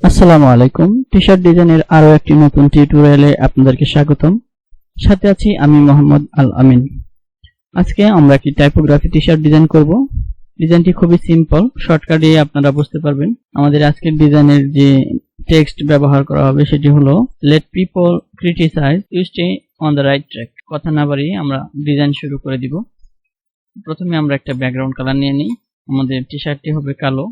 আসসালামু আলাইকুম। টি-শার্ট ডিজাইনের আরো একটি নতুন টিউটোরিয়ালে আপনাদেরকে স্বাগতম। সাথে আছি আমি মোহাম্মদ আল আমিন। আজকে আমরা একটি টাইপোগ্রাফি টি-শার্ট ডিজাইন করব। ডিজাইনটি খুবই সিম্পল, শর্টকাটে আপনারা বুঝতে পারবেন। আমাদের আজকের ডিজাইনের যে টেক্সট ব্যবহার করা হবে সেটি হলো let people criticise you stay on the right track. কথা না বাড়িয়ে আমরা ডিজাইন শুরু করে দিব। প্রথমে আমরা একটা ব্যাকগ্রাউন্ড কালার নিয়ে নিই। আমাদের টি-শার্টটি হবে কালো,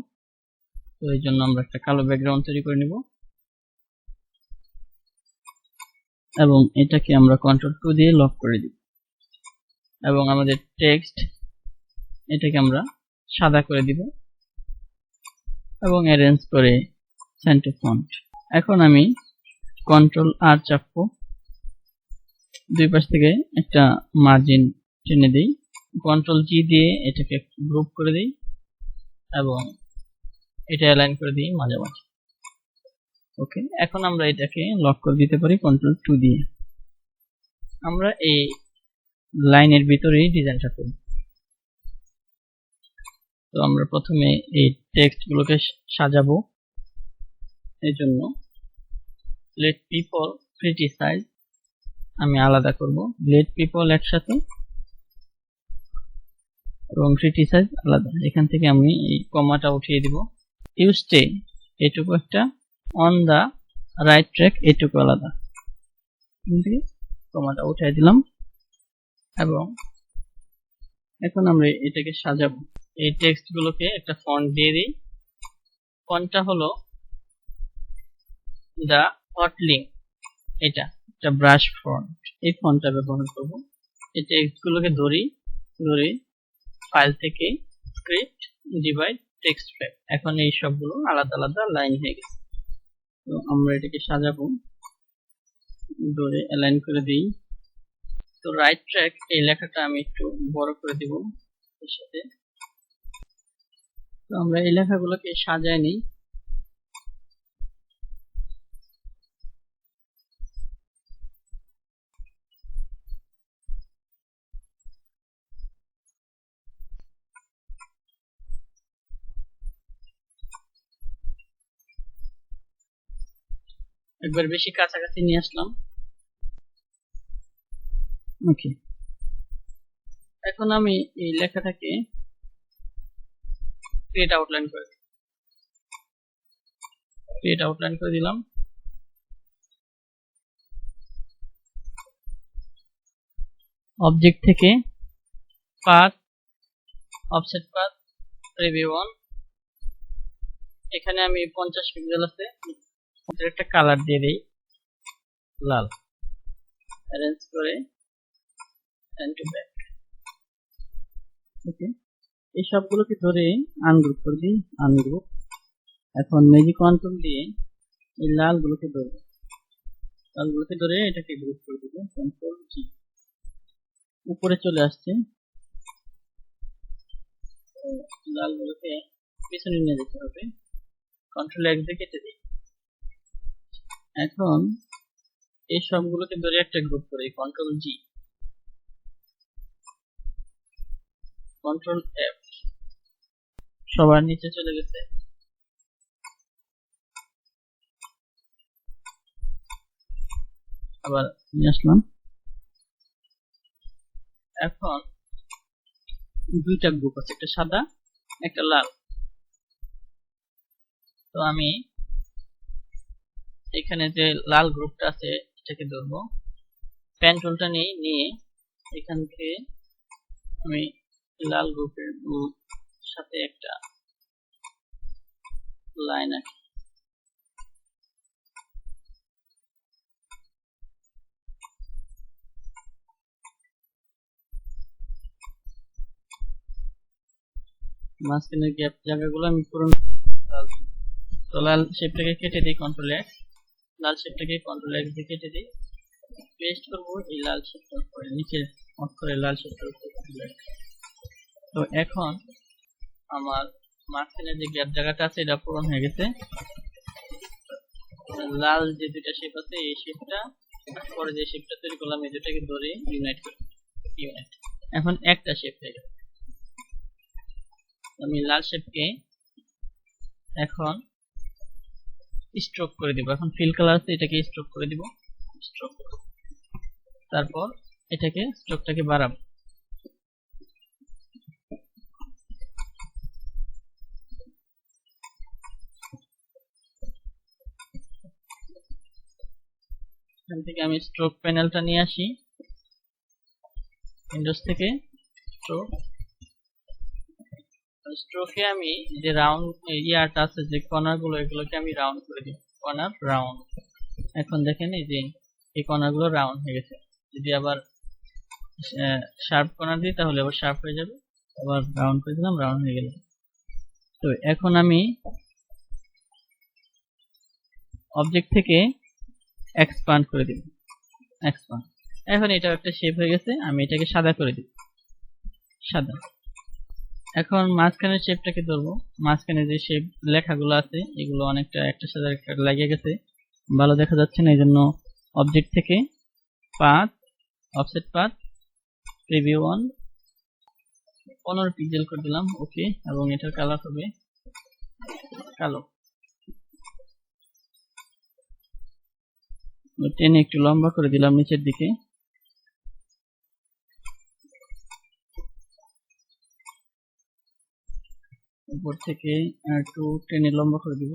তো এই জন্য আমরা একটা কালো ব্যাকগ্রাউন্ড তৈরি করে নিব এবং এটাকে আমরা Ctrl+2 দিয়ে লক করে দিব এবং আমাদের টেক্সট এটাকে আমরা সাদা করে দিব এবং অ্যারেঞ্জ করে সেন্টার ফন্ট। এখন আমি Ctrl+R চাপবো, দুই পাশ থেকে একটা মার্জিন টেনে দেই, Ctrl+G দিয়ে এটাকে গ্রুপ করে দেই এবং এটা অ্যালাইন করে দিই মাঝামাঝি। ওকে, এখন আমরা এটাকে লক করে দিতে পারি Ctrl+2 দিয়ে। আমরা এই লাইনের ভিতরেই ডিজাইনটা করব। তো আমরা প্রথমে এই টেক্সট গুলোকে সাজাবো। এই জন্য লেট পিপল ক্রিটিসাইজ আমি আলাদা করব, লেট পিপল একসাথে এবং ক্রিটিসাইজ আলাদা। এখান থেকে আমি এই কমাটা উঠিয়ে দিব। ইউ স্টে এটুকু একটা, অন দা রাইট ট্র্যাক এটুকু আলাদা, কমাটা উঠিয়ে দিলাম এবং এখন আমরা এটাকে সাজাবো। এই টেক্সট গুলোকে একটা ফন্ট দিয়ে দিই। ফন্টটা হলো দা হটলিং, এটা একটা ব্রাশ ফন্ট। এই ফন্টটা ব্যবহার করব। এই টেক্সট গুলোকে ধরি ফাইল থেকে স্ক্রিপ্ট ডিভাইড টেক্সট ফ্রেম। এখন এই সবগুলো আলাদা আলাদা লাইন হয়ে গেছে। তো আমরা এটাকে সাজাবো, ধরে অ্যালাইন করে দিই। তো রাইট ট্র্যাক এই লেখাটা আমি একটু বড় করে দিব এর সাথে। তো আমরা এই লেখাগুলোকে সাজায় নিই। একবার বেশি কাছাকাছি নিয়ে আসলাম। ওকে, এখন আমি এই লেখাটাকে ক্রিয়েট আউটলাইন করে দিলাম। অবজেক্ট থেকে path, offset path, preview on. এখানে আমি 50 পিক্সেল আছে, একটা কালার দিয়ে দেই লাল, অ্যারেঞ্জ করে সেন্ড টু ব্যাক। ওকে, এই সবগুলোকে ধরে আনগ্রুপ করে দিই, আনগ্রুপ। এখন ম্যাজিক কন্ট্রোল দিয়ে এই লালগুলোকে ধরে এটাকে গ্রুপ করে দিব, Ctrl+G। উপরে চলে আসছে, লালগুলোকে পিছনে নিয়ে যেতে হবে, Ctrl+X দিয়ে কেটে দিই। এখন এই সবগুলোকে ধরে একটা গ্রুপ করে Ctrl+G, Ctrl+F, সবার নিচে চলে গেছে। আবার নিয়ে আসলাম। এখন দুইটা গ্রুপ আছে, একটা সাদা একটা লাল। তো আমি এখানে যে লাল গ্রুপটা আছে এটাকে ধরবো, পেন টুলটা নিয়ে এখান থেকে আমি লাল গ্রুপের সাথে একটা লাইন আঁকি। মাঝখানের গ্যাপ জায়গাগুলো আমি পুরো তো লাল শেপটাকে কেটে দিই Ctrl+X, লাল শেপটাকে Ctrl+X দিয়ে কেটে দিই, পেস্ট করব এই লাল শেপটার উপরে, নিচে অক্ষরে লাল শেপটার উপরে। তো এখন আমার মাঝখানে যে গ্যাপ জায়গাটা আছে এটা পূরণ হয়ে গেছে। লাল যে দুইটা শেপ আছে এই শেপটা পরে যে শেপটা তৈরি করলাম এই দুটাকে ধরে ইউনাইট করি, এখন একটা শেপ হয়ে গেছে। আমি লাল শেপকে এখন স্ট্রোক করে দিব। এখন ফিল কালার আছে, এটাকে স্ট্রোক করে দিব, স্ট্রোক। তারপর এটাকে স্ট্রোকটাকে বাড়াবো। এখান থেকে আমি স্ট্রোক প্যানেলটা নিয়ে আসি, উইন্ডোজ থেকে স্ট্রোক। স্ট্রোকে আমি যে রাউন্ড ইয়াটা আছে, যে কর্নার গুলো, এগুলোকে আমি রাউন্ড করে দিই, কর্নার রাউন্ড। এখন দেখেন এই যে এই কর্নার গুলো রাউন্ড হয়ে গেছে। যদি আবার শার্প কর্নার দিই তাহলে আবার শার্প হয়ে যাবে, আবার রাউন্ড করে দিলাম, রাউন্ড হয়ে গেল। তো এখন আমি অবজেক্ট থেকে এক্সপান্ড করে দিব, এক্সপান্ড। এখন এটা একটা শেপ হয়ে গেছে, আমি এটাকে সাদা করে দিব, সাদা। এখন মাঝখানের শেপটাকে ধরবো, মাঝখানে যে শেপ লেখাগুলো আছে এগুলো অনেকটা একটার সাথে একটা লেগে গেছে, ভালো দেখা যাচ্ছে না, এই জন্য অবজেক্ট থেকে path, offset path, preview on, 15 pixel করে দিলাম, ওকে। এবং এটার কালার হবে কালো। টেনে একটু লম্বা করে দিলাম নিচের দিকে। উপর থেকে একটু টেনে লম্বা করে দিব,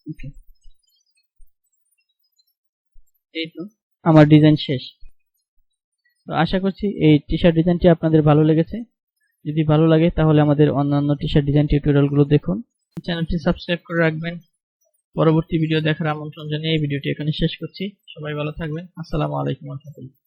ওকে। এই তো আমার ডিজাইন শেষ। তো আশা করছি এই টি শার্ট ডিজাইনটি আপনাদের ভালো লেগেছে। যদি ভালো লাগে তাহলে আমাদের অন্যান্য টি শার্ট ডিজাইন টিউটোরিয়ালগুলো দেখুন, চ্যানেলটি সাবস্ক্রাইব করে রাখবেন। পরবর্তী ভিডিও দেখার আমন্ত্রণ জানিয়ে এই ভিডিওটি এখানে শেষ করছি। সবাই ভালো থাকবেন। আসসালামু আলাইকুম ওয়া রাহমাতুল্লাহ।